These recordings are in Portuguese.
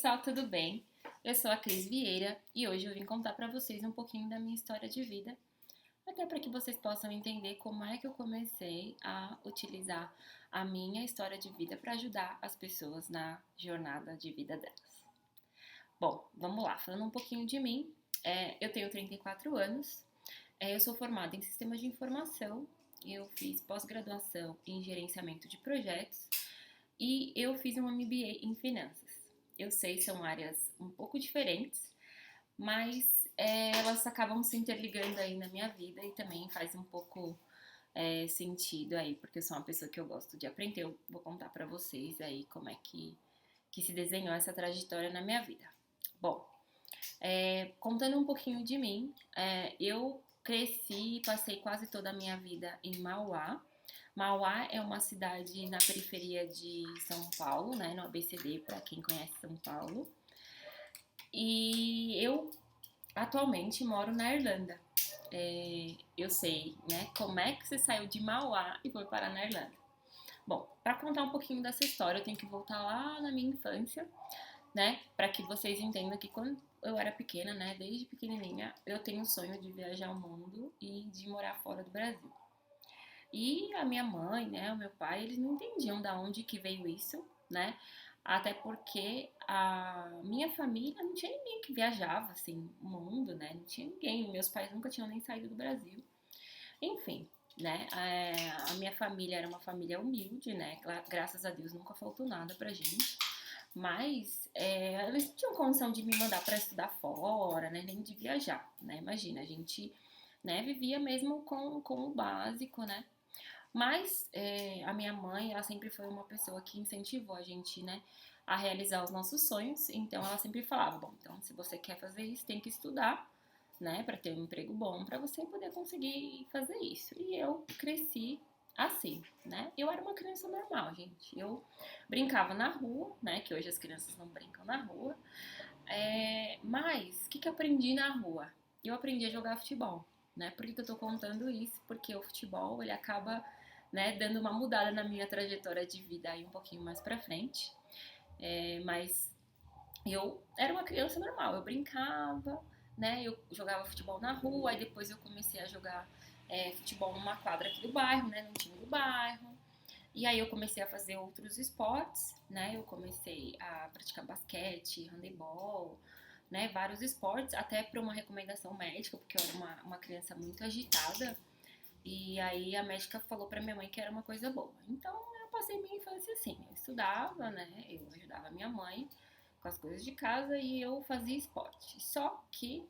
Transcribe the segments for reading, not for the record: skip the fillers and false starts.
pessoal, tudo bem? Eu sou a Cris Vieira e hoje eu vim contar para vocês um pouquinho da minha história de vida, até para que vocês possam entender como é que eu comecei a utilizar a minha história de vida para ajudar as pessoas na jornada de vida delas. Bom, vamos lá, falando um pouquinho de mim, eu tenho 34 anos, eu sou formada em sistemas de informação, eu fiz pós-graduação em gerenciamento de projetos e eu fiz um MBA em finanças. Eu sei, são áreas um pouco diferentes, mas elas acabam se interligando aí na minha vida e também faz um pouco sentido aí, porque eu sou uma pessoa que eu gosto de aprender. Eu vou contar pra vocês aí como é que se desenhou essa trajetória na minha vida. Bom, contando um pouquinho de mim, eu cresci e passei quase toda a minha vida em Mauá. Mauá é uma cidade na periferia de São Paulo, né, no ABCD, para quem conhece São Paulo. E eu atualmente moro na Irlanda. Eu sei, né, como é que você saiu de Mauá e foi parar na Irlanda. Bom, para contar um pouquinho dessa história, eu tenho que voltar lá na minha infância, né, para que vocês entendam que quando eu era pequena, né, desde pequenininha, eu tenho o sonho de viajar o mundo e de morar fora do Brasil. E a minha mãe, né, o meu pai, eles não entendiam da onde que veio isso, né? Até porque a minha família não tinha ninguém que viajava assim, o mundo, né? Não tinha ninguém. Meus pais nunca tinham nem saído do Brasil. Enfim, né? A minha família era uma família humilde, né? Graças a Deus nunca faltou nada pra gente. Mas eles não tinham condição de me mandar para estudar fora, né? Nem de viajar, né? Imagina, a gente, né, vivia mesmo com o básico, né? Mas a minha mãe, ela sempre foi uma pessoa que incentivou a gente, né, a realizar os nossos sonhos. Então, ela sempre falava, bom, então se você quer fazer isso, tem que estudar, né, para ter um emprego bom, para você poder conseguir fazer isso. E eu cresci assim, né? Eu era uma criança normal, gente. Eu brincava na rua, né, que hoje as crianças não brincam na rua. Mas o que eu aprendi na rua? Eu aprendi a jogar futebol, né? Por que eu tô contando isso? Porque o futebol, ele acaba, né, dando uma mudada na minha trajetória de vida aí um pouquinho mais pra frente. Mas eu era uma criança normal, eu brincava, né? Eu jogava futebol na rua, aí depois eu comecei a jogar futebol numa quadra aqui do bairro, né? Num time do bairro. E aí eu comecei a fazer outros esportes, né? Eu comecei a praticar basquete, handebol, né? Vários esportes, até por uma recomendação médica, porque eu era uma criança muito agitada. E aí a médica falou pra minha mãe que era uma coisa boa. Então eu passei minha infância assim. Eu estudava, né? Eu ajudava minha mãe com as coisas de casa e eu fazia esporte. Só que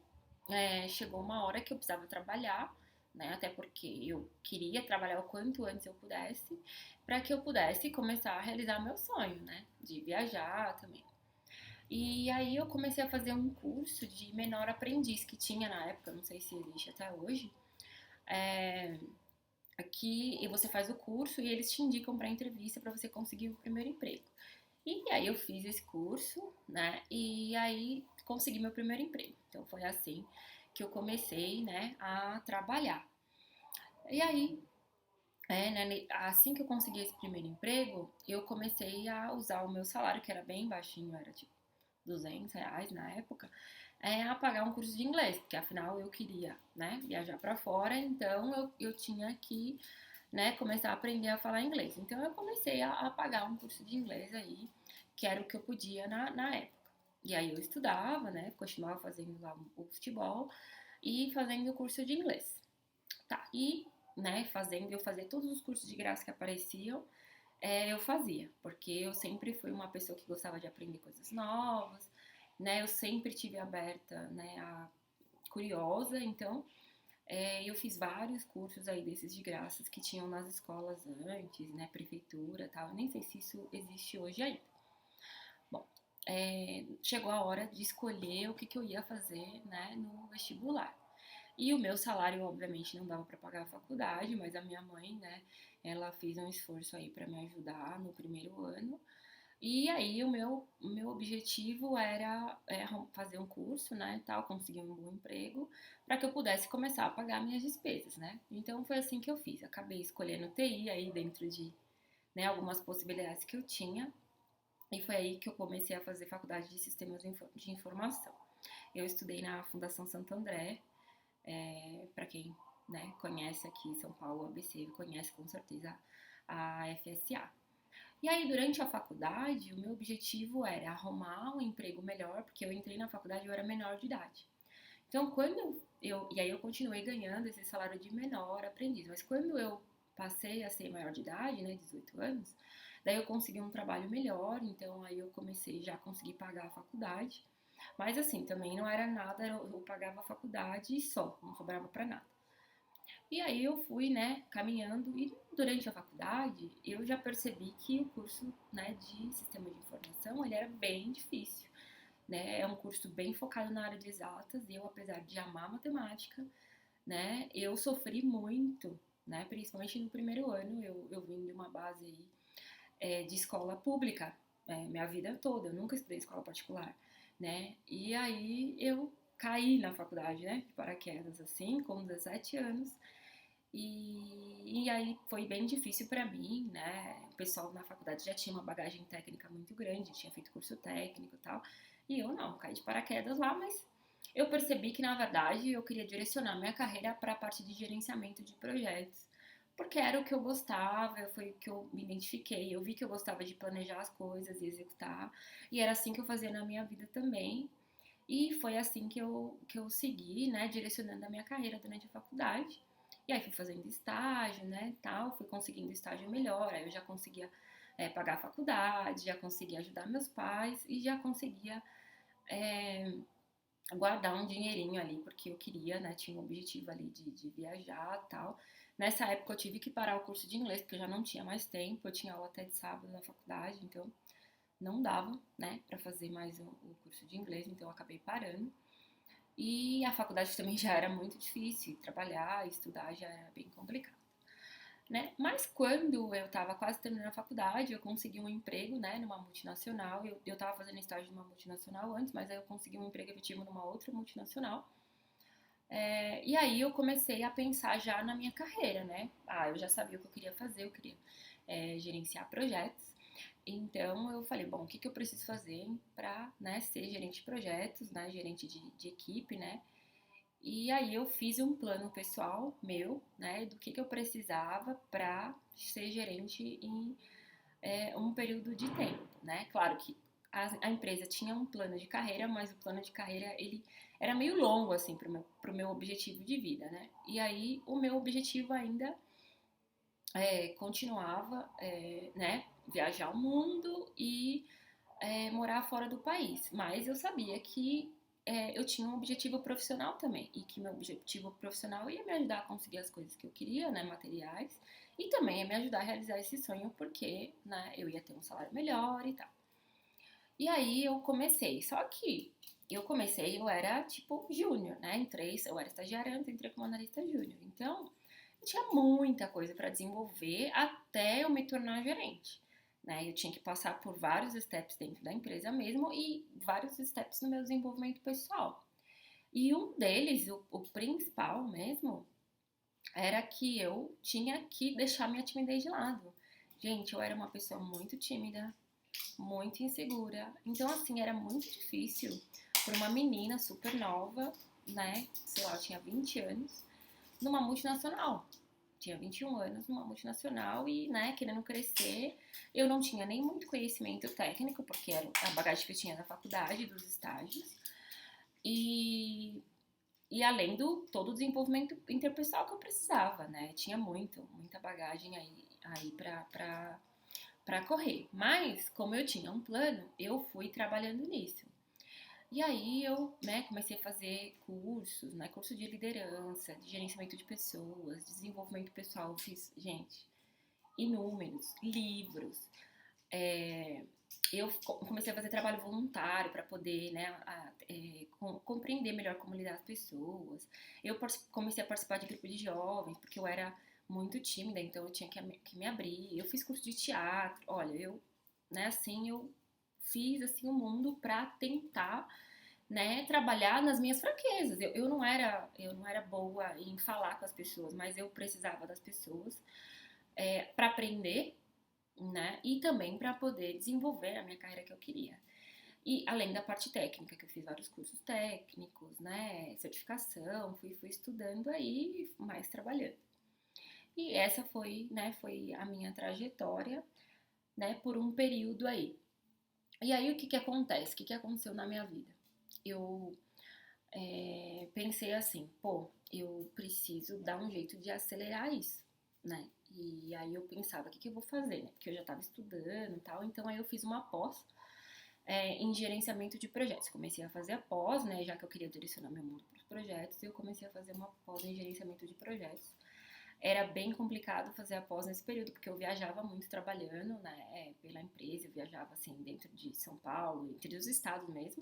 chegou uma hora que eu precisava trabalhar, né? Até porque eu queria trabalhar o quanto antes eu pudesse, para que eu pudesse começar a realizar meu sonho, né? De viajar também. E aí eu comecei a fazer um curso de menor aprendiz que tinha na época, não sei se existe até hoje. É, Aqui e você faz o curso e eles te indicam para entrevista para você conseguir o primeiro emprego. E aí eu fiz esse curso, né? E aí consegui meu primeiro emprego. Então foi assim que eu comecei, né, a trabalhar. E aí, né, assim que eu consegui esse primeiro emprego, eu comecei a usar o meu salário, que era bem baixinho, era tipo R$ 200 na época, a pagar um curso de inglês, porque afinal eu queria, né, viajar para fora, então eu tinha que, né, começar a aprender a falar inglês. Então eu comecei a pagar um curso de inglês aí, que era o que eu podia na época. E aí eu estudava, né, continuava fazendo lá o futebol e fazendo o curso de inglês. Tá, e, né, eu fazia todos os cursos de graça que apareciam, eu fazia, porque eu sempre fui uma pessoa que gostava de aprender coisas novas, né, eu sempre tive aberta, né, curiosa, então eu fiz vários cursos aí desses de graças que tinham nas escolas antes, né, prefeitura e tal, eu nem sei se isso existe hoje ainda. Bom, chegou a hora de escolher o que eu ia fazer, né, no vestibular. E o meu salário, obviamente, não dava para pagar a faculdade, mas a minha mãe, né, ela fez um esforço aí para me ajudar no primeiro ano. E aí o meu objetivo era fazer um curso, né, tal, conseguir um bom emprego, para que eu pudesse começar a pagar minhas despesas, né? Então foi assim que eu fiz. Acabei escolhendo TI aí dentro de, né, algumas possibilidades que eu tinha. E foi aí que eu comecei a fazer faculdade de sistemas de informação. Eu estudei na Fundação Santo André, para quem, né, conhece aqui São Paulo, ABC, conhece com certeza a FSA. E aí, durante a faculdade, o meu objetivo era arrumar um emprego melhor, porque eu entrei na faculdade e eu era menor de idade. Então, e aí eu continuei ganhando esse salário de menor aprendiz, mas quando eu passei a ser maior de idade, né, 18 anos, daí eu consegui um trabalho melhor, então aí eu comecei já a conseguir pagar a faculdade. Mas assim, também não era nada, eu pagava a faculdade e só, não sobrava para nada. E aí eu fui, né, caminhando e durante a faculdade eu já percebi que o curso, né, de sistema de informação, ele era bem difícil, né? É um curso bem focado na área de exatas e eu, apesar de amar matemática, né, eu sofri muito, né, principalmente no primeiro ano, eu vim de uma base aí, de escola pública, minha vida toda, eu nunca estudei escola particular, né? E aí eu caí na faculdade, né, de paraquedas, assim, com 17 anos, e aí foi bem difícil para mim, né? O pessoal na faculdade já tinha uma bagagem técnica muito grande, tinha feito curso técnico e tal. E eu não, caí de paraquedas lá, mas eu percebi que na verdade eu queria direcionar minha carreira para a parte de gerenciamento de projetos. Porque era o que eu gostava, foi o que eu me identifiquei. Eu vi que eu gostava de planejar as coisas e executar. E era assim que eu fazia na minha vida também. E foi assim que eu segui, né, direcionando a minha carreira durante a faculdade. E aí fui fazendo estágio, né, tal, fui conseguindo estágio melhor, aí eu já conseguia pagar a faculdade, já conseguia ajudar meus pais e já conseguia é, guardar um dinheirinho ali, porque eu queria, né, tinha um objetivo ali de viajar tal. Nessa época eu tive que parar o curso de inglês, porque eu já não tinha mais tempo, eu tinha aula até de sábado na faculdade, então não dava, né, para fazer mais o curso de inglês, então eu acabei parando. E a faculdade também já era muito difícil, trabalhar, estudar já era bem complicado, né? Mas quando eu estava quase terminando a faculdade, eu consegui um emprego, né, numa multinacional. Eu estava fazendo estágio numa multinacional antes, mas aí eu consegui um emprego efetivo numa outra multinacional. E aí eu comecei a pensar já na minha carreira, né? Ah, eu já sabia o que eu queria fazer, eu queria gerenciar projetos. Então eu falei, bom, o que eu preciso fazer para, né, ser gerente de projetos, né, gerente de equipe, né? E aí eu fiz um plano pessoal meu, né, do que eu precisava para ser gerente em um período de tempo, né? Claro que a empresa tinha um plano de carreira, mas o plano de carreira ele era meio longo assim pro meu objetivo de vida, né? E aí o meu objetivo ainda continuava, né, viajar o mundo e morar fora do país. Mas eu sabia que eu tinha um objetivo profissional também e que meu objetivo profissional ia me ajudar a conseguir as coisas que eu queria, né, materiais, e também ia me ajudar a realizar esse sonho porque, né, eu ia ter um salário melhor e tal. E aí eu comecei, só que eu era tipo júnior, né? Eu era estagiária, antes entrei como analista júnior. Então, tinha muita coisa para desenvolver até eu me tornar gerente. Né? Eu tinha que passar por vários steps dentro da empresa mesmo e vários steps no meu desenvolvimento pessoal. E um deles, o principal mesmo, era que eu tinha que deixar minha timidez de lado. Gente, eu era uma pessoa muito tímida, muito insegura. Então, assim, era muito difícil para uma menina super nova, né? Sei lá, eu tinha 20 anos, numa multinacional. Tinha 21 anos numa multinacional e, né, querendo crescer, eu não tinha nem muito conhecimento técnico, porque era a bagagem que eu tinha da faculdade, dos estágios, e, e além do todo o desenvolvimento interpessoal que eu precisava, né, tinha muita bagagem aí pra correr. Mas, como eu tinha um plano, eu fui trabalhando nisso. E aí eu, né, comecei a fazer cursos, né, curso de liderança, de gerenciamento de pessoas, desenvolvimento pessoal, eu fiz, gente, inúmeros livros. É, eu comecei a fazer trabalho voluntário para poder, né, compreender melhor como lidar com as pessoas. Eu comecei a participar de grupo de jovens, porque eu era muito tímida, então eu tinha que me abrir. Eu fiz curso de teatro. Olha, né, assim, eu fiz assim o mundo para tentar, né, trabalhar nas minhas fraquezas. Eu não era boa em falar com as pessoas, mas eu precisava das pessoas para aprender, né? E também para poder desenvolver a minha carreira que eu queria. E além da parte técnica, que eu fiz vários cursos técnicos, né? Certificação, fui estudando aí, mais trabalhando. E essa foi, né, foi a minha trajetória, né, por um período aí. E aí o que que acontece? O que que aconteceu na minha vida? Eu pensei assim, pô, eu preciso dar um jeito de acelerar isso, né? E aí eu pensava, o que que eu vou fazer, né? Porque eu já estava estudando e tal, então aí eu fiz uma pós em gerenciamento de projetos. Comecei a fazer a pós, né? Já que eu queria direcionar meu mundo para os projetos, eu comecei a fazer uma pós em gerenciamento de projetos. Era bem complicado fazer a pós nesse período, porque eu viajava muito trabalhando, né, pela empresa, eu viajava assim dentro de São Paulo, entre os estados mesmo,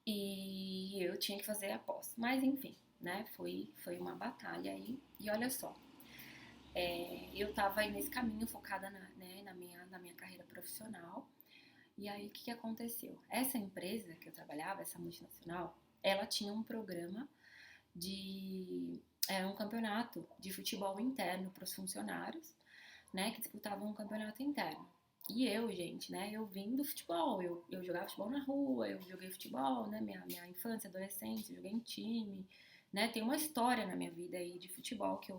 e eu tinha que fazer a pós. Mas enfim, né, foi uma batalha aí, e olha só, eu tava aí nesse caminho focada né, na minha carreira profissional, e aí o que, que aconteceu? Essa empresa que eu trabalhava, essa multinacional, ela tinha um programa de era um campeonato de futebol interno para os funcionários, né, que disputavam um campeonato interno. E eu, gente, né, eu vim do futebol, eu jogava futebol na rua, eu joguei futebol, né, minha infância, adolescência, joguei em time, né, tem uma história na minha vida aí de futebol que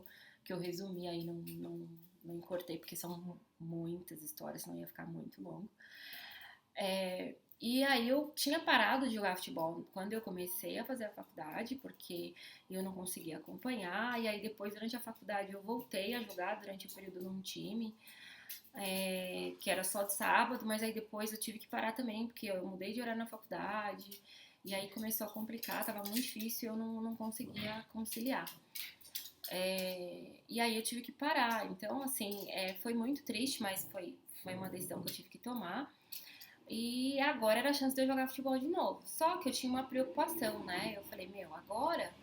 eu resumi aí, não encurtei, porque são muitas histórias, senão ia ficar muito longo. E aí eu tinha parado de jogar futebol quando eu comecei a fazer a faculdade, porque eu não conseguia acompanhar. E aí depois, durante a faculdade, eu voltei a jogar durante o período num time, que era só de sábado, mas aí depois eu tive que parar também, porque eu mudei de horário na faculdade. E aí começou a complicar, tava muito difícil e eu não conseguia conciliar. E aí eu tive que parar. Então, assim, foi muito triste, mas foi uma decisão que eu tive que tomar. E agora era a chance de eu jogar futebol de novo. Só que eu tinha uma preocupação, né? Eu falei, meu, agora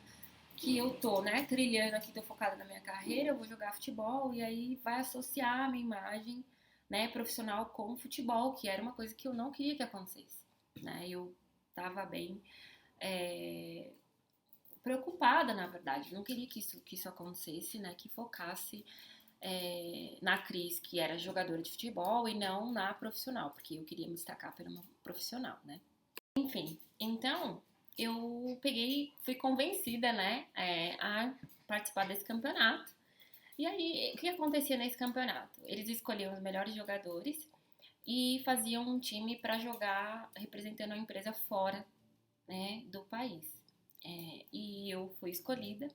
que eu tô, né, trilhando aqui, tô focada na minha carreira, eu vou jogar futebol e aí vai associar a minha imagem, né, profissional com o futebol, que era uma coisa que eu não queria que acontecesse, né? Eu tava bem é, preocupada, na verdade, não queria que isso acontecesse, né, que focasse na Cris, que era jogadora de futebol, e não na profissional, porque eu queria me destacar pela uma profissional, né? Enfim, então eu peguei, fui convencida, né, a participar desse campeonato. E aí, o que acontecia nesse campeonato? Eles escolhiam os melhores jogadores e faziam um time para jogar representando a empresa fora, né, do país. E eu fui escolhida.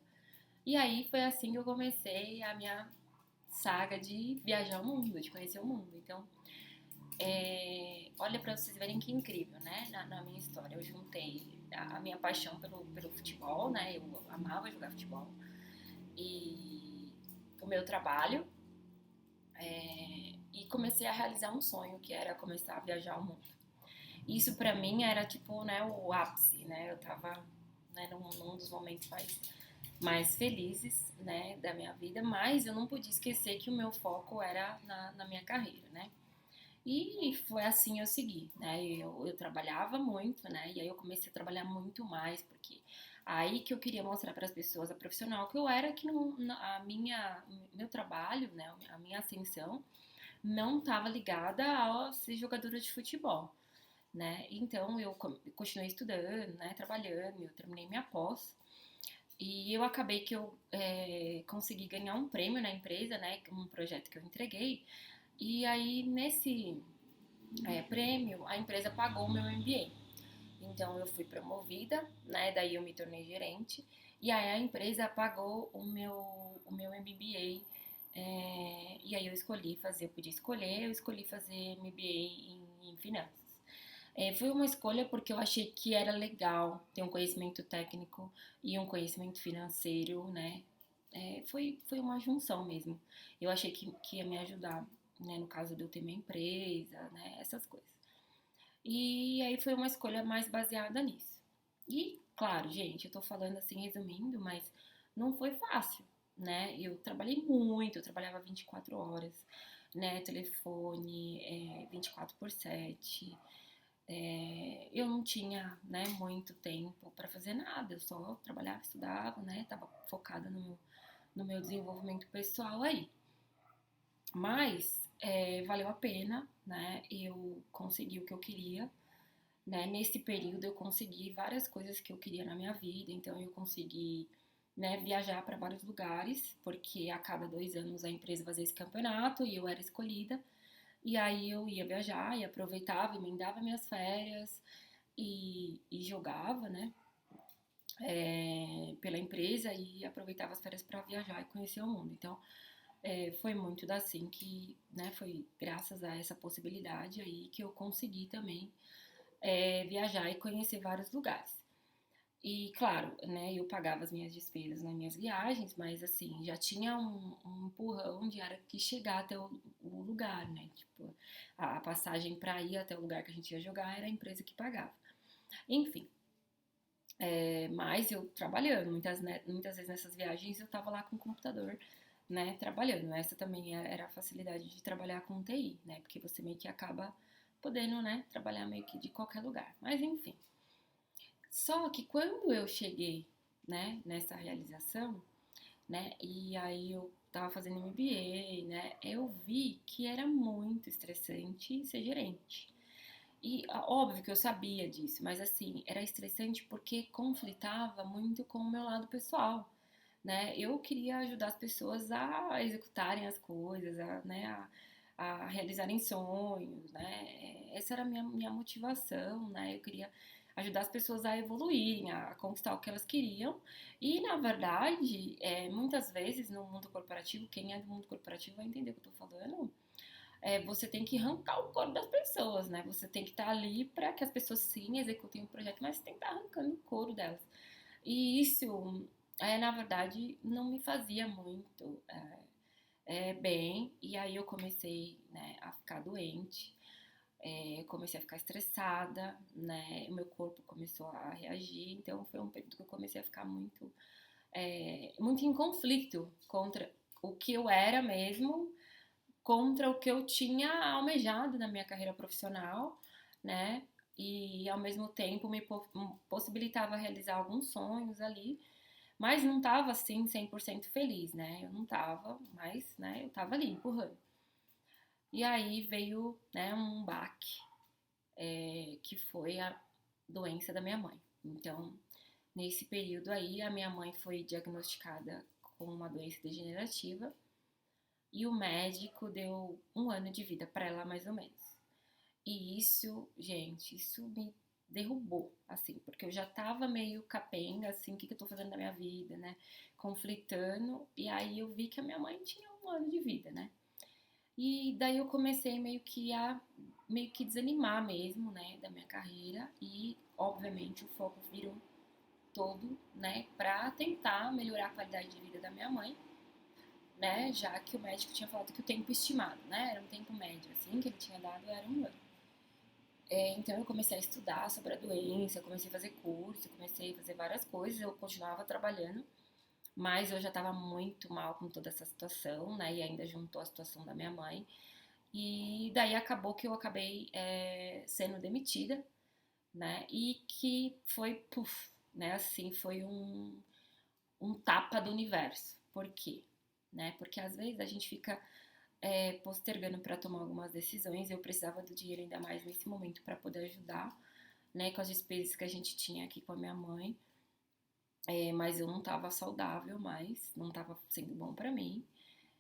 E aí foi assim que eu comecei a minha saga de viajar o mundo, de conhecer o mundo. Então, olha para vocês verem que incrível, né? Na minha história, eu juntei a minha paixão pelo futebol, né? Eu amava jogar futebol e o meu trabalho e comecei a realizar um sonho que era começar a viajar o mundo. Isso para mim era tipo, né, o ápice, né? Eu tava, né, num dos momentos mais felizes, né, da minha vida, mas eu não podia esquecer que o meu foco era na minha carreira, né? E foi assim eu segui, né? Eu trabalhava muito, né? E aí eu comecei a trabalhar muito mais, porque aí que eu queria mostrar para as pessoas a profissional que eu era, que não, meu trabalho, né? A minha ascensão não estava ligada a ser jogadora de futebol, né? Então eu continuei estudando, né? Trabalhando, eu terminei minha pós. E eu acabei que eu consegui ganhar um prêmio na empresa, né? Um projeto que eu entreguei. E aí, nesse prêmio, a empresa pagou o meu MBA. Então, eu fui promovida, né? Daí eu me tornei gerente. E aí a empresa pagou o meu MBA. E aí eu escolhi fazer, eu podia escolher, eu escolhi fazer MBA em finanças. Foi uma escolha porque eu achei que era legal ter um conhecimento técnico e um conhecimento financeiro, né? Foi uma junção mesmo. Eu achei que ia me ajudar, né? No caso de eu ter minha empresa, né? Essas coisas. E aí foi uma escolha mais baseada nisso. E, claro, gente, eu tô falando assim, resumindo, mas não foi fácil, né? Eu trabalhei muito, eu trabalhava 24 horas, né? Telefone, 24/7. Eu não tinha, né, muito tempo para fazer nada, eu só trabalhava, estudava, né? Tava focada no meu desenvolvimento pessoal aí. Mas valeu a pena, né? Eu consegui o que eu queria, né? Nesse período eu consegui várias coisas que eu queria na minha vida, então eu consegui, né, viajar para vários lugares, porque a cada 2 anos a empresa fazia esse campeonato e eu era escolhida. E aí eu ia viajar e aproveitava, emendava minhas férias e jogava, né, pela empresa e aproveitava as férias para viajar e conhecer o mundo. Então, foi muito assim que, né, foi graças a essa possibilidade aí que eu consegui também viajar e conhecer vários lugares. E claro, né, eu pagava as minhas despesas nas minhas viagens, mas assim, já tinha um empurrão de era que chegar até o lugar, né? Tipo, a passagem para ir até o lugar que a gente ia jogar era a empresa que pagava. Enfim, mas eu trabalhando, muitas vezes nessas viagens eu tava lá com o computador, né, trabalhando. Essa também era a facilidade de trabalhar com TI, né? Porque você meio que acaba podendo, né, trabalhar meio que de qualquer lugar. Mas enfim. Só que quando eu cheguei, né, nessa realização, né, e aí eu tava fazendo MBA, né, eu vi que era muito estressante ser gerente. E óbvio que eu sabia disso, mas assim, era estressante porque conflitava muito com o meu lado pessoal, né? Eu queria ajudar as pessoas a executarem as coisas, né, a realizarem sonhos, né? Essa era a minha motivação, né? Eu queria ajudar as pessoas a evoluírem, a conquistar o que elas queriam. E, na verdade, muitas vezes no mundo corporativo, quem é do mundo corporativo vai entender o que eu tô falando, você tem que arrancar o couro das pessoas, né? Você tem que estar ali para que as pessoas sim executem o projeto, mas você tem que estar arrancando o couro delas. E isso, na verdade, não me fazia muito bem. E aí eu comecei, né, a ficar doente, comecei a ficar estressada, né? O meu corpo começou a reagir. Então foi um período que eu comecei a ficar muito em conflito contra o que eu era mesmo, contra o que eu tinha almejado na minha carreira profissional, né? E ao mesmo tempo me possibilitava realizar alguns sonhos ali, mas não tava assim 100% feliz, né? Eu não tava, mas, né, eu tava ali empurrando. E aí veio, né, um baque, que foi a doença da minha mãe. Então, nesse período aí, a minha mãe foi diagnosticada com uma doença degenerativa e o médico deu 1 ano de vida para ela, mais ou menos. E isso, gente, isso me derrubou, assim, porque eu já tava meio capenga, assim, o que eu tô fazendo na minha vida, né? Conflitando, e aí eu vi que a minha mãe tinha 1 ano de vida, né? E daí eu comecei meio que desanimar mesmo, né, da minha carreira e, obviamente, o foco virou todo, né, pra tentar melhorar a qualidade de vida da minha mãe, né, já que o médico tinha falado que o tempo estimado, né, era um tempo médio, assim, que ele tinha dado era 1 ano. Então eu comecei a estudar sobre a doença, comecei a fazer curso, comecei a fazer várias coisas, eu continuava trabalhando, mas eu já estava muito mal com toda essa situação, né, e ainda juntou a situação da minha mãe, e daí acabou que eu acabei sendo demitida, né, e que foi, puf, né, assim, foi um tapa do universo. Por quê? Né, porque às vezes a gente fica postergando para tomar algumas decisões. Eu precisava do dinheiro ainda mais nesse momento para poder ajudar, né, com as despesas que a gente tinha aqui com a minha mãe. Mas eu não estava saudável mais, não estava sendo bom para mim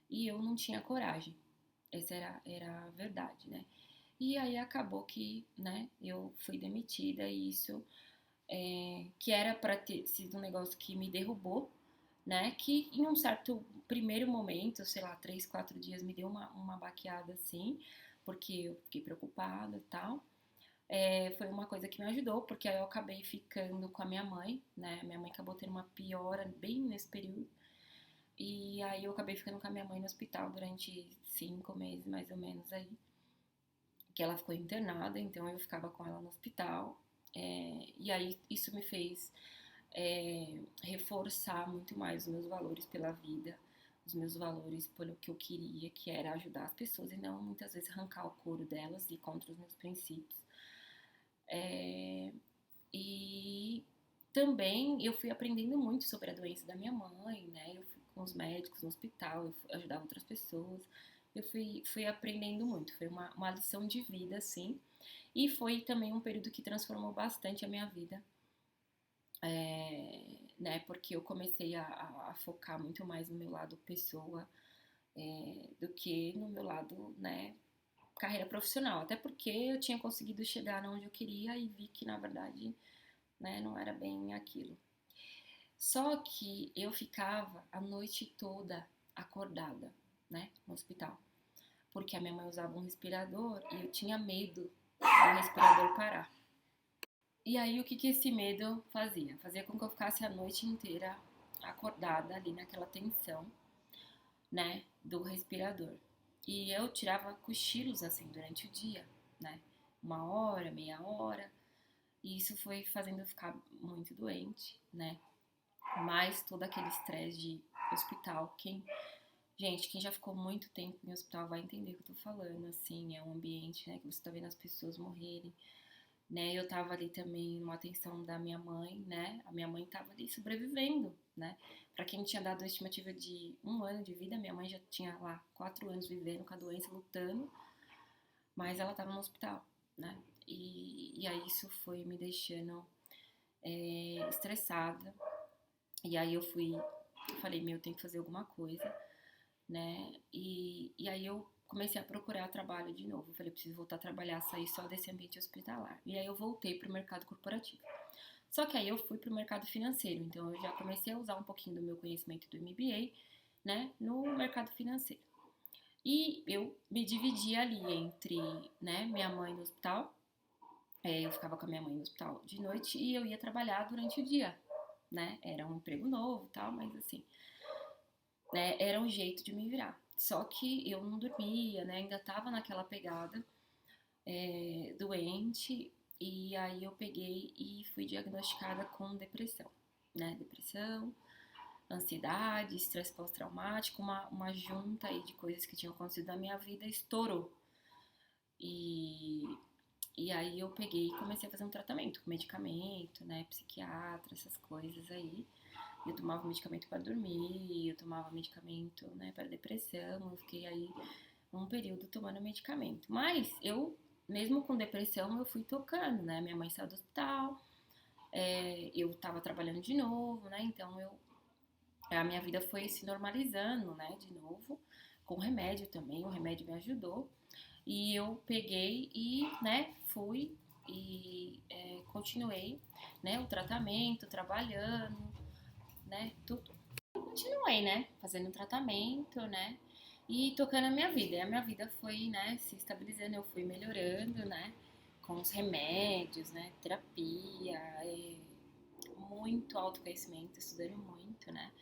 e eu não tinha coragem. Essa era a verdade, né? E aí acabou que, né, eu fui demitida e isso que era para ter sido um negócio que me derrubou, né? Que em um certo primeiro momento, sei lá, 3, 4 dias, me deu uma baqueada assim, porque eu fiquei preocupada e tal. Foi uma coisa que me ajudou, porque aí eu acabei ficando com a minha mãe, né? Minha mãe acabou tendo uma piora bem nesse período. E aí eu acabei ficando com a minha mãe no hospital durante 5 meses, mais ou menos aí. Que ela ficou internada, então eu ficava com ela no hospital. E aí isso me fez reforçar muito mais os meus valores pela vida, os meus valores pelo que eu queria, que era ajudar as pessoas e não muitas vezes arrancar o couro delas e contra os meus princípios. E também eu fui aprendendo muito sobre a doença da minha mãe, né? Eu fui com os médicos no hospital, eu ajudava outras pessoas, eu fui aprendendo muito. Foi uma lição de vida, assim. E foi também um período que transformou bastante a minha vida, né? Porque eu comecei a focar muito mais no meu lado pessoa, do que no meu lado, né, carreira profissional. Até porque eu tinha conseguido chegar onde eu queria e vi que, na verdade, né, não era bem aquilo. Só que eu ficava a noite toda acordada, né, no hospital. Porque a minha mãe usava um respirador e eu tinha medo do respirador parar. E aí, o que esse medo fazia? Fazia com que eu ficasse a noite inteira acordada ali naquela tensão, né, do respirador. E eu tirava cochilos assim durante o dia, né, 1 hora, meia hora. E isso foi fazendo eu ficar muito doente, né, mais todo aquele estresse de hospital. Gente, quem já ficou muito tempo em hospital vai entender o que eu tô falando, assim, é um ambiente, né, que você tá vendo as pessoas morrerem, né, eu tava ali também numa atenção da minha mãe, né, a minha mãe tava ali sobrevivendo, né, pra quem tinha dado a estimativa de 1 ano de vida, minha mãe já tinha lá 4 anos vivendo com a doença, lutando, mas ela tava no hospital, né, e aí isso foi me deixando estressada, e aí eu falei, meu, eu tenho que fazer alguma coisa, né? E aí eu comecei a procurar trabalho de novo. Eu falei, preciso voltar a trabalhar, sair só desse ambiente hospitalar. E aí eu voltei para o mercado corporativo. Só que aí eu fui para o mercado financeiro, então eu já comecei a usar um pouquinho do meu conhecimento do MBA, né, no mercado financeiro. E eu me dividi ali entre, né, minha mãe no hospital, eu ficava com a minha mãe no hospital de noite e eu ia trabalhar durante o dia, né? Era um emprego novo, e tal, mas assim, né, era um jeito de me virar. Só que eu não dormia, né? Ainda tava naquela pegada, doente, e aí eu peguei e fui diagnosticada com depressão, né? Depressão, ansiedade, estresse pós-traumático, uma junta aí de coisas que tinham acontecido na minha vida estourou. E, e aí eu peguei e comecei a fazer um tratamento com medicamento, né? Psiquiatra, essas coisas aí. Eu tomava medicamento para dormir, eu tomava medicamento, né, para depressão. Eu fiquei aí um período tomando medicamento. Mas eu, mesmo com depressão, eu fui tocando, né? Minha mãe saiu do hospital, eu tava trabalhando de novo, né? Então a minha vida foi se normalizando, né? De novo, com remédio também. O remédio me ajudou. E eu peguei e, né, fui e continuei, né, o tratamento, trabalhando, né, tudo. Eu continuei, né, fazendo tratamento, né, e tocando a minha vida. E a minha vida foi, né, se estabilizando, eu fui melhorando, né, com os remédios, né, terapia, muito autoconhecimento, estudando muito, né.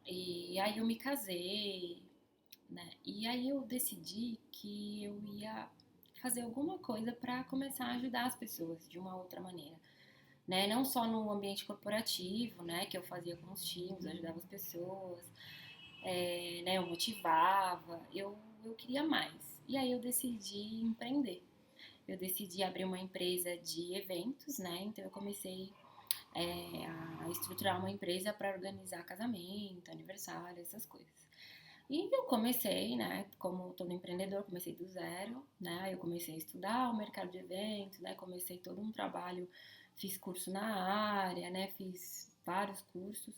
E aí eu me casei, né, e aí eu decidi que eu ia fazer alguma coisa para começar a ajudar as pessoas de uma outra maneira, né? Não só no ambiente corporativo, né? Que eu fazia com os times, ajudava as pessoas, né? Eu motivava, eu queria mais. E aí eu decidi empreender. Eu decidi abrir uma empresa de eventos, né? Então eu comecei a estruturar uma empresa para organizar casamento, aniversário, essas coisas. E eu comecei, né, como todo empreendedor, comecei do zero, né, eu comecei a estudar o mercado de eventos, né, comecei todo um trabalho, fiz curso na área, né, fiz vários cursos,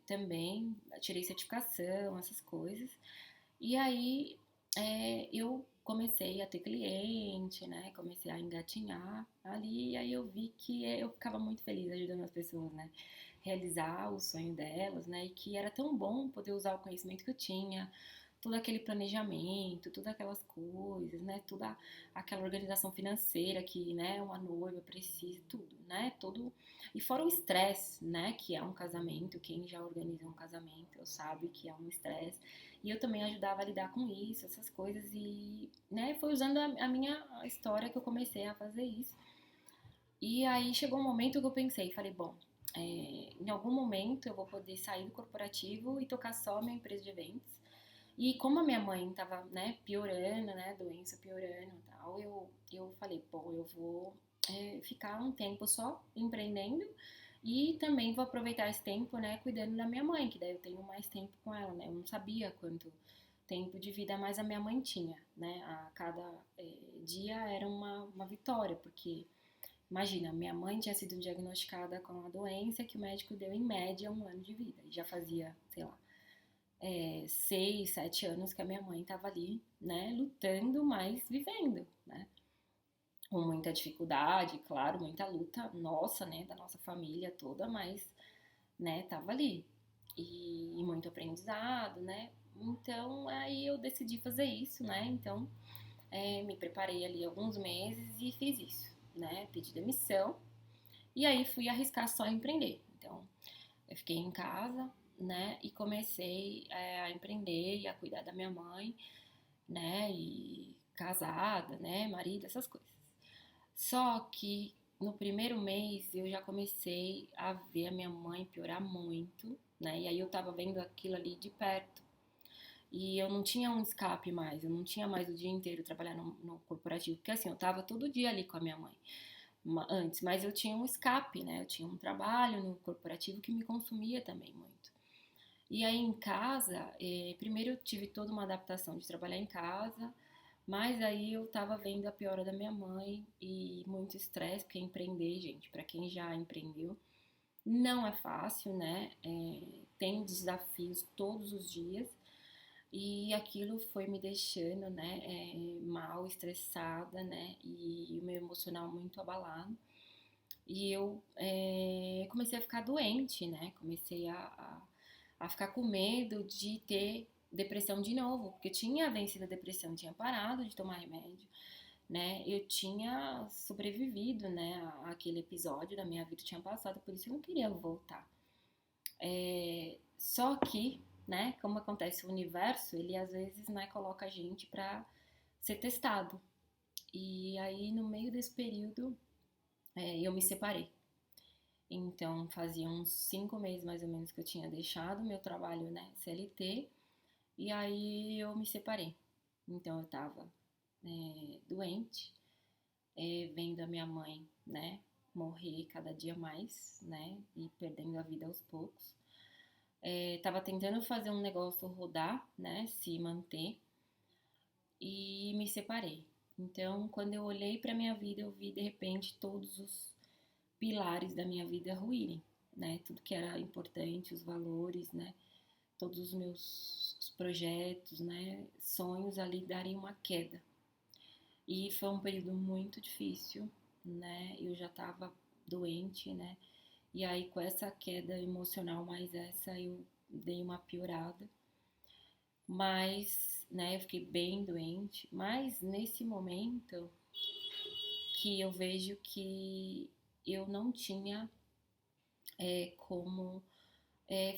também tirei certificação, essas coisas. E aí eu comecei a ter cliente, né, comecei a engatinhar ali, e aí eu vi que eu ficava muito feliz ajudando as pessoas, né, realizar o sonho delas, né? E que era tão bom poder usar o conhecimento que eu tinha, todo aquele planejamento, todas aquelas coisas, né? Toda aquela organização financeira que, né, uma noiva precisa, tudo, né? Todo e fora o estresse, né, que é um casamento, quem já organiza um casamento, sabe que é um estresse. E eu também ajudava a lidar com isso, essas coisas e, né, foi usando a minha história que eu comecei a fazer isso. E aí chegou um momento que eu pensei, falei, bom, em algum momento eu vou poder sair do corporativo e tocar só a minha empresa de eventos. E como a minha mãe tava, né, piorando, né, doença piorando e tal, eu falei, bom, eu vou ficar um tempo só empreendendo e também vou aproveitar esse tempo, né, cuidando da minha mãe, que daí eu tenho mais tempo com ela, né, eu não sabia quanto tempo de vida a mais a minha mãe tinha, né? A cada dia era uma vitória, porque imagina, minha mãe tinha sido diagnosticada com uma doença que o médico deu em média 1 ano de vida. E já fazia, sei lá, 6, 7 anos que a minha mãe estava ali, né, lutando, mas vivendo, né? Com muita dificuldade, claro, muita luta nossa, né, da nossa família toda, mas, né, tava ali. E muito aprendizado, né? Então, aí eu decidi fazer isso, né? Então, me preparei ali alguns meses e fiz isso, né? Pedi demissão e aí fui arriscar só empreender. Então, eu fiquei em casa, né? E comecei a empreender e a cuidar da minha mãe, né? E casada, né? Marido, essas coisas. Só que no primeiro mês eu já comecei a ver a minha mãe piorar muito, né? E aí eu tava vendo aquilo ali de perto. E eu não tinha um escape mais, eu não tinha mais o dia inteiro trabalhando no corporativo, porque assim, eu tava todo dia ali com a minha mãe antes, mas eu tinha um escape, né? Eu tinha um trabalho no corporativo que me consumia também muito. E aí em casa, primeiro eu tive toda uma adaptação de trabalhar em casa, mas aí eu tava vendo a piora da minha mãe e muito estresse, porque empreender, gente, pra quem já empreendeu, não é fácil, né? Tem desafios todos os dias. E aquilo foi me deixando, né, mal, estressada, né, e o meu emocional muito abalado. E eu comecei a ficar doente, né, comecei a ficar com medo de ter depressão de novo, porque eu tinha vencido a depressão, tinha parado de tomar remédio, né, eu tinha sobrevivido, né, àquele episódio da minha vida, tinha passado, por isso eu não queria voltar. Só que, né, como acontece o universo, ele às vezes, né, coloca a gente pra ser testado. E aí, no meio desse período, eu me separei. Então, fazia uns 5 meses mais ou menos que eu tinha deixado meu trabalho, né, CLT, e aí eu me separei. Então, eu tava doente, vendo a minha mãe, né, morrer cada dia mais, né, e perdendo a vida aos poucos. Tava tentando fazer um negócio rodar, né, se manter, e me separei. Então, quando eu olhei pra minha vida, eu vi de repente todos os pilares da minha vida ruírem, né? Tudo que era importante, os valores, né? Todos os meus projetos, né? Sonhos ali darem uma queda. E foi um período muito difícil, né? Eu já tava doente, né? E aí, com essa queda emocional, mais essa, eu dei uma piorada. Mas, né, eu fiquei bem doente. Mas nesse momento que eu vejo que eu não tinha como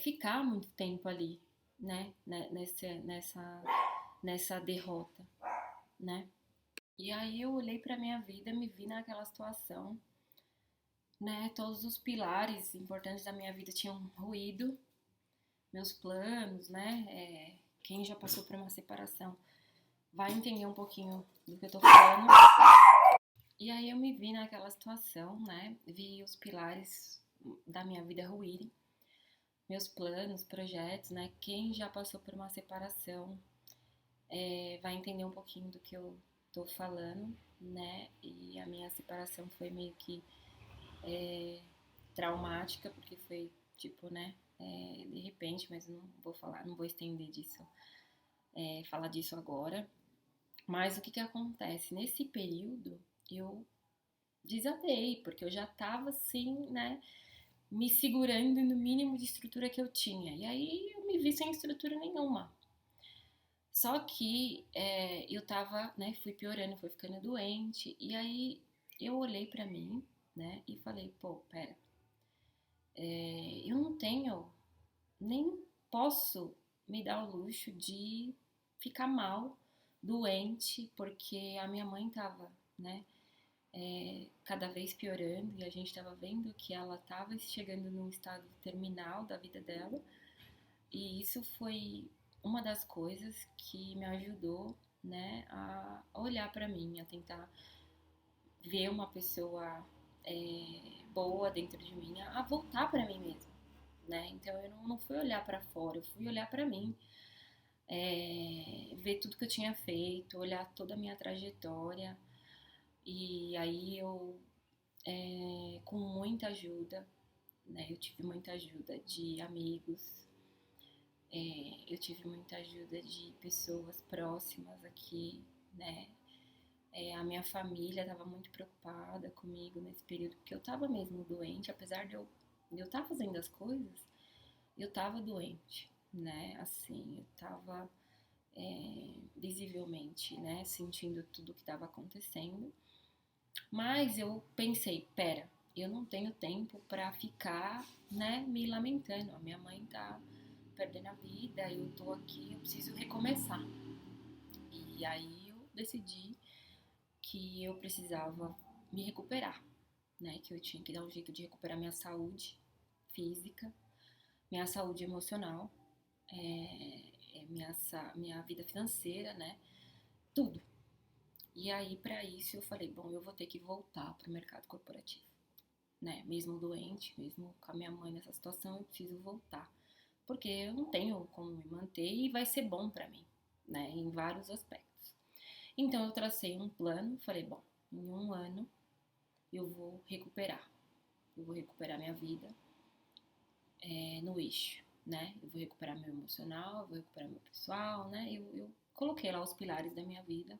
ficar muito tempo ali, né, nessa derrota, né. E aí eu olhei pra minha vida, me vi naquela situação, né, todos os pilares importantes da minha vida tinham ruído, meus planos, né, quem já passou por uma separação vai entender um pouquinho do que eu tô falando. E aí eu me vi naquela situação, né, vi os pilares da minha vida ruírem, meus planos, projetos, né, quem já passou por uma separação vai entender um pouquinho do que eu tô falando, né, e a minha separação foi meio que traumática, porque foi tipo, né, de repente, mas não vou falar, não vou estender disso, falar disso agora. Mas o que acontece? Nesse período, eu desabei, porque eu já tava assim, né, me segurando no mínimo de estrutura que eu tinha. E aí eu me vi sem estrutura nenhuma. Só que eu tava, né, fui piorando, fui ficando doente. E aí eu olhei pra mim, né, e falei, pô, pera, eu não tenho, nem posso me dar o luxo de ficar mal, doente, porque a minha mãe tava, né, cada vez piorando e a gente estava vendo que ela estava chegando num estado terminal da vida dela, e isso foi uma das coisas que me ajudou, né, a olhar para mim, a tentar ver uma pessoa boa dentro de mim, a voltar para mim mesma, né? Então eu não fui olhar para fora, eu fui olhar para mim. ver tudo que eu tinha feito, olhar toda a minha trajetória. E aí eu, com muita ajuda, né? Eu tive muita ajuda de amigos, eu tive muita ajuda de pessoas próximas aqui, né? A minha família estava muito preocupada comigo nesse período, porque eu estava mesmo doente, apesar de eu estar fazendo as coisas, eu estava doente, né? Assim, eu estava visivelmente, né, sentindo tudo que estava acontecendo. Mas eu pensei, pera, eu não tenho tempo para ficar, né, me lamentando. A minha mãe tá perdendo a vida, eu tô aqui, eu preciso recomeçar. E aí eu decidi que eu precisava me recuperar, né, que eu tinha que dar um jeito de recuperar minha saúde física, minha saúde emocional, minha vida financeira, né, tudo. E aí, para isso, eu falei, bom, eu vou ter que voltar para o mercado corporativo, né? Mesmo doente, mesmo com a minha mãe nessa situação, eu preciso voltar, porque eu não tenho como me manter e vai ser bom para mim, né? Em vários aspectos. Então, eu tracei um plano, falei, bom, em um ano eu vou recuperar minha vida no eixo, né? Eu vou recuperar meu emocional, eu vou recuperar meu pessoal, né? Eu coloquei lá os pilares da minha vida.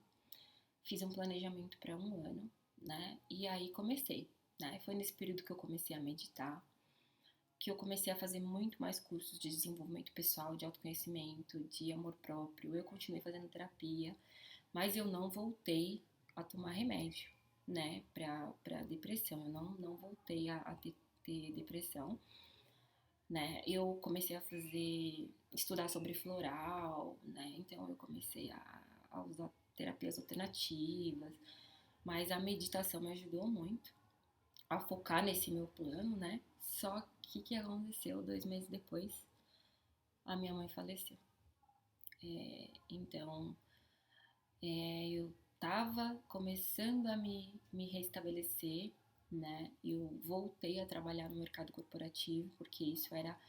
Fiz um planejamento para um ano, né? E aí comecei, né? Foi nesse período que eu comecei a meditar, que eu comecei a fazer muito mais cursos de desenvolvimento pessoal, de autoconhecimento, de amor próprio. Eu continuei fazendo terapia, mas eu não voltei a tomar remédio, né? Para depressão. Eu não voltei a ter depressão, né? Eu comecei a estudar sobre floral, né? Então eu comecei a usar terapias alternativas, mas a meditação me ajudou muito a focar nesse meu plano, né? Só que aconteceu 2 meses depois, a minha mãe faleceu. Então, eu tava começando a me restabelecer, né? Eu voltei a trabalhar no mercado corporativo, porque isso era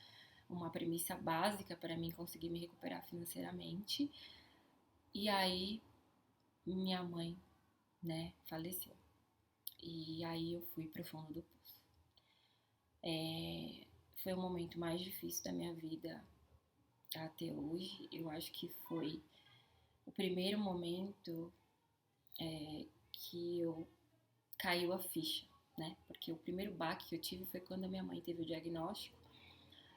uma premissa básica para mim conseguir me recuperar financeiramente. E aí, minha mãe, né, faleceu. E aí eu fui pro fundo do poço. Foi o momento mais difícil da minha vida até hoje. Eu acho que foi o primeiro momento que eu caiu a ficha, né? Porque o primeiro baque que eu tive foi quando a minha mãe teve o diagnóstico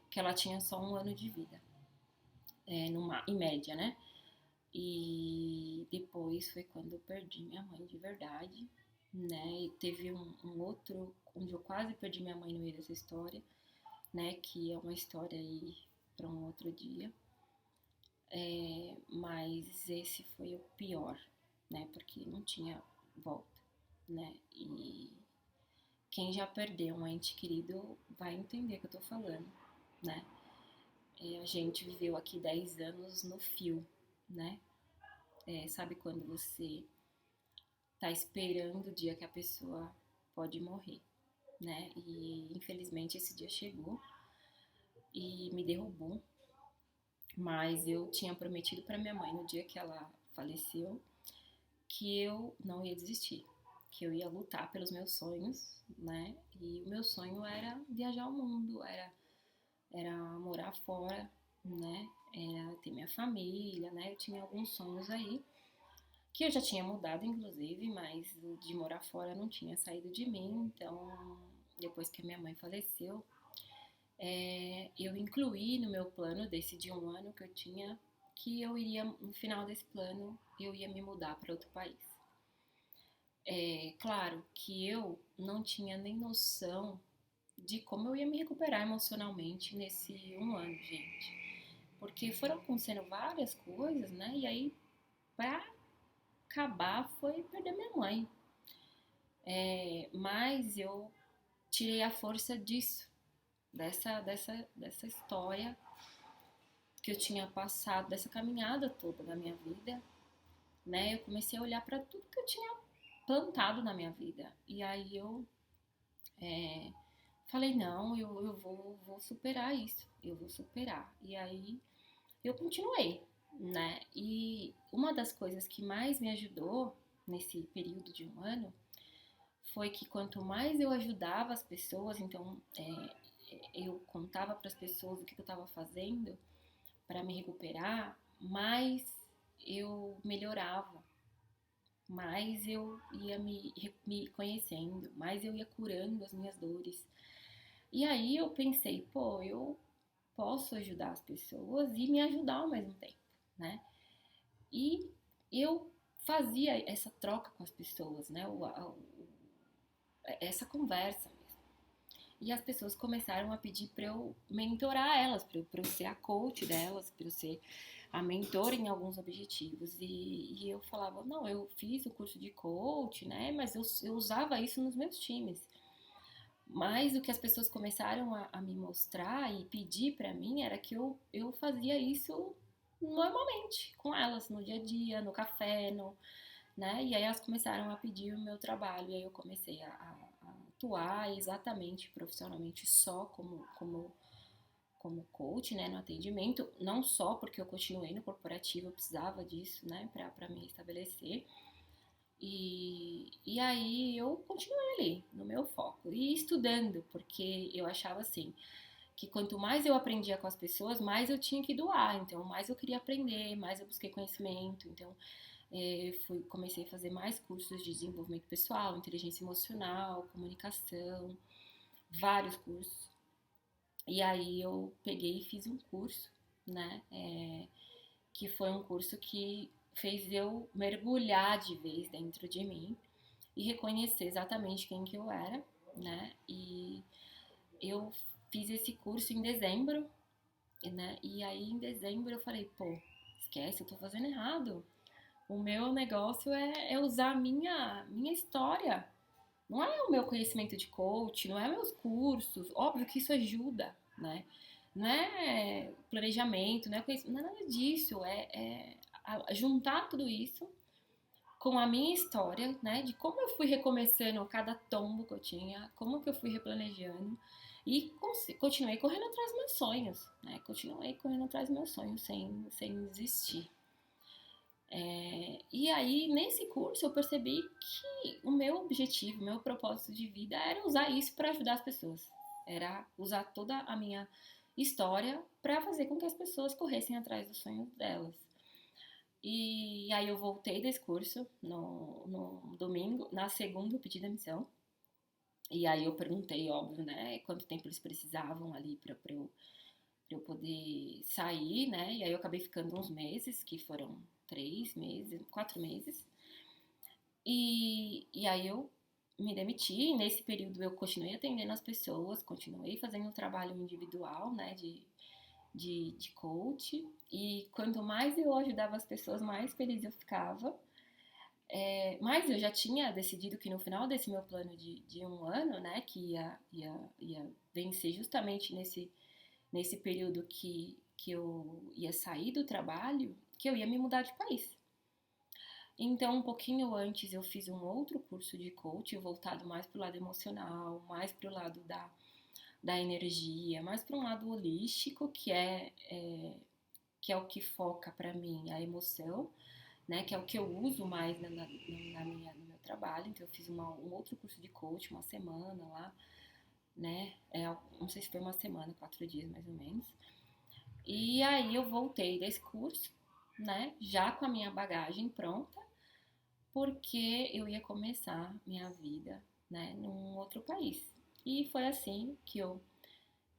que ela tinha só um ano de vida, em média, né? E depois foi quando eu perdi minha mãe de verdade, né? E teve um outro onde eu quase perdi minha mãe no meio dessa história, né? Que é uma história aí para um outro dia. Mas esse foi o pior, né? Porque não tinha volta, né? E quem já perdeu um ente querido vai entender o que eu tô falando, né? A gente viveu aqui 10 anos no fio, né? Sabe quando você tá esperando o dia que a pessoa pode morrer, né? E infelizmente esse dia chegou e me derrubou. Mas eu tinha prometido para minha mãe no dia que ela faleceu que eu não ia desistir, que eu ia lutar pelos meus sonhos, né? E o meu sonho era viajar o mundo, era morar fora, né? Era ter minha família, né? Eu tinha alguns sonhos aí que eu já tinha mudado, inclusive, mas o de morar fora não tinha saído de mim. Então, depois que a minha mãe faleceu, eu incluí no meu plano desse de um ano que eu tinha que eu iria, no final desse plano, eu ia me mudar para outro país. Claro que eu não tinha nem noção de como eu ia me recuperar emocionalmente nesse um ano, gente. Porque foram acontecendo várias coisas, né? E aí, pra acabar, foi perder minha mãe. Mas eu tirei a força disso, dessa história que eu tinha passado, dessa caminhada toda da minha vida, né? Eu comecei a olhar para tudo que eu tinha plantado na minha vida. E aí eu falei, não, eu vou superar isso, eu vou superar. E aí eu continuei, né? E uma das coisas que mais me ajudou nesse período de um ano foi que quanto mais eu ajudava as pessoas, então eu contava para as pessoas o que eu estava fazendo para me recuperar, mais eu melhorava, mais eu ia me conhecendo, mais eu ia curando as minhas dores. E aí eu pensei, pô, eu posso ajudar as pessoas e me ajudar ao mesmo tempo, né? E eu fazia essa troca com as pessoas, né? Essa conversa mesmo. E as pessoas começaram a pedir para eu mentorar elas, para eu ser a coach delas, para eu ser a mentora em alguns objetivos. E eu falava, não, eu fiz o curso de coach, né? Mas eu usava isso nos meus times. Mas o que as pessoas começaram a me mostrar e pedir para mim era que eu fazia isso normalmente com elas, no dia a dia, no café, né? E aí elas começaram a pedir o meu trabalho, e aí eu comecei a atuar exatamente, profissionalmente, só como coach, né, no atendimento, não só porque eu continuei no corporativo, eu precisava disso, né, para me estabelecer. E aí eu continuei ali, no meu foco, e estudando, porque eu achava assim, que quanto mais eu aprendia com as pessoas, mais eu tinha que doar, então mais eu queria aprender, mais eu busquei conhecimento, então comecei a fazer mais cursos de desenvolvimento pessoal, inteligência emocional, comunicação, vários cursos. E aí eu peguei e fiz um curso, né? Que foi um curso que fez eu mergulhar de vez dentro de mim e reconhecer exatamente quem que eu era, né? E eu fiz esse curso em dezembro, né? E aí em dezembro eu falei, pô, esquece, eu tô fazendo errado. O meu negócio é usar a minha história. Não é o meu conhecimento de coach, não é meus cursos. Óbvio que isso ajuda, né? Não é planejamento, não é nada disso. Juntar tudo isso com a minha história, né? De como eu fui recomeçando cada tombo que eu tinha, como que eu fui replanejando. E continuei correndo atrás dos meus sonhos, né? Continuei correndo atrás dos meus sonhos sem desistir. E aí, nesse curso, eu percebi que o meu objetivo, o meu propósito de vida era usar isso para ajudar as pessoas. Era usar toda a minha história para fazer com que as pessoas corressem atrás dos sonhos delas. E aí eu voltei desse curso no domingo, na segunda eu pedi demissão. E aí eu perguntei, óbvio, né, quanto tempo eles precisavam ali para eu poder sair, né? E aí eu acabei ficando uns meses, que foram 3 meses, 4 meses. E aí eu me demiti. Nesse período eu continuei atendendo as pessoas, continuei fazendo um trabalho individual, né? De coach. E quanto mais eu ajudava as pessoas, mais feliz eu ficava. Mas eu já tinha decidido que no final desse meu plano de um ano, né? Que ia vencer justamente nesse período que eu ia sair do trabalho, que eu ia me mudar de país. Então, um pouquinho antes, eu fiz um outro curso de coach voltado mais para o lado emocional, mais para o lado da energia, mais para um lado holístico, que é o que foca para mim a emoção, né? Que é o que eu uso mais no meu trabalho. Então, eu fiz um outro curso de coach, uma semana lá, né? Não sei se foi uma semana, 4 dias mais ou menos. E aí eu voltei desse curso, né? Já com a minha bagagem pronta, porque eu ia começar minha vida, né? Num outro país. E foi assim que eu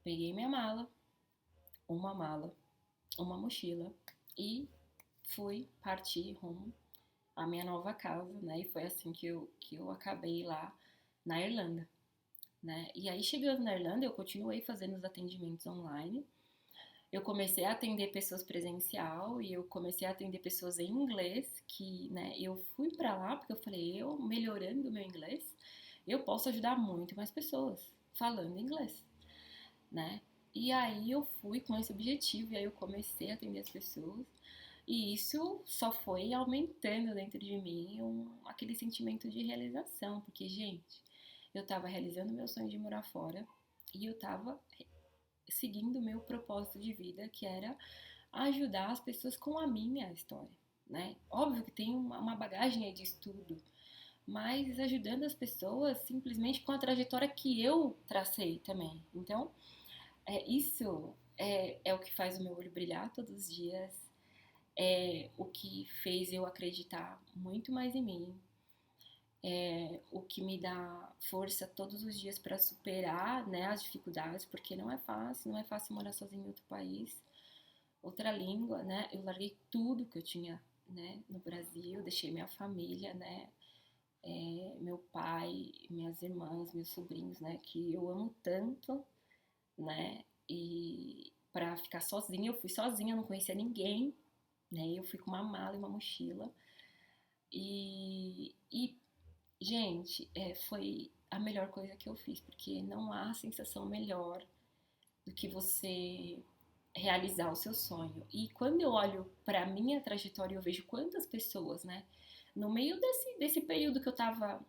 peguei minha mala, uma mochila e fui partir rumo à minha nova casa, né? E foi assim que eu acabei lá na Irlanda, né? E aí chegando na Irlanda, eu continuei fazendo os atendimentos online. Eu comecei a atender pessoas presencial e eu comecei a atender pessoas em inglês, que, né, eu fui pra lá porque eu falei, eu melhorando o meu inglês, eu posso ajudar muito mais pessoas falando inglês, né? E aí eu fui com esse objetivo e aí eu comecei a atender as pessoas e isso só foi aumentando dentro de mim aquele sentimento de realização, porque, gente, eu tava realizando meu sonho de morar fora e eu tava seguindo o meu propósito de vida, que era ajudar as pessoas com a minha história, né? Óbvio que tem uma bagagem aí de estudo, mas ajudando as pessoas simplesmente com a trajetória que eu tracei também. Então, isso é o que faz o meu olho brilhar todos os dias, é o que fez eu acreditar muito mais em mim, é o que me dá força todos os dias para superar, né, as dificuldades, porque não é fácil morar sozinho em outro país, outra língua, né? Eu larguei tudo que eu tinha, né, no Brasil, deixei minha família, né, meu pai, minhas irmãs, meus sobrinhos, né, que eu amo tanto, né, e para ficar sozinha, eu fui sozinha, não conhecia ninguém, né, eu fui com uma mala e uma mochila e gente, foi a melhor coisa que eu fiz, porque não há sensação melhor do que você realizar o seu sonho. E quando eu olho para minha trajetória, eu vejo quantas pessoas, né, no meio desse período que eu tava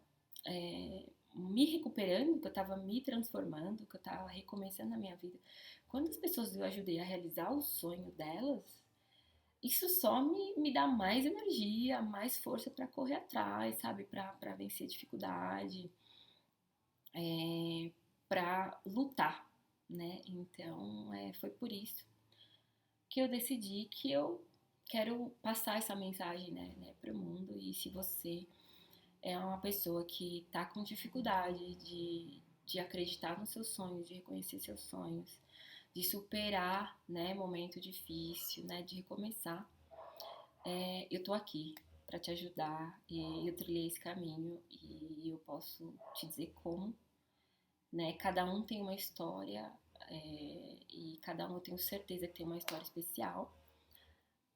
me recuperando, que eu tava me transformando, que eu tava recomeçando a minha vida, quantas pessoas eu ajudei a realizar o sonho delas, isso só me dá mais energia, mais força para correr atrás, sabe? Para vencer dificuldade, para lutar, né? Então, foi por isso que eu decidi que eu quero passar essa mensagem, né, para o mundo. E se você é uma pessoa que está com dificuldade de acreditar nos seus sonhos, de reconhecer seus sonhos, de superar, né, momento difícil, né, de recomeçar, eu tô aqui para te ajudar. E eu trilhei esse caminho e eu posso te dizer como, né? Cada um tem uma história e cada um eu tenho certeza que tem uma história especial.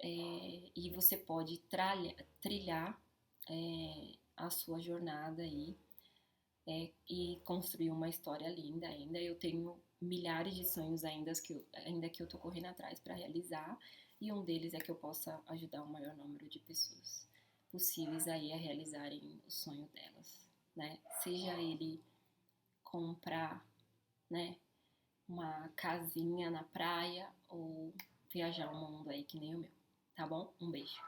E você pode trilhar a sua jornada aí e construir uma história linda ainda. Eu tenho milhares de sonhos ainda que eu tô correndo atrás para realizar, e um deles é que eu possa ajudar o maior número de pessoas possíveis aí a realizarem o sonho delas, né? Seja ele comprar, né, uma casinha na praia ou viajar o mundo aí que nem o meu, tá bom? Um beijo.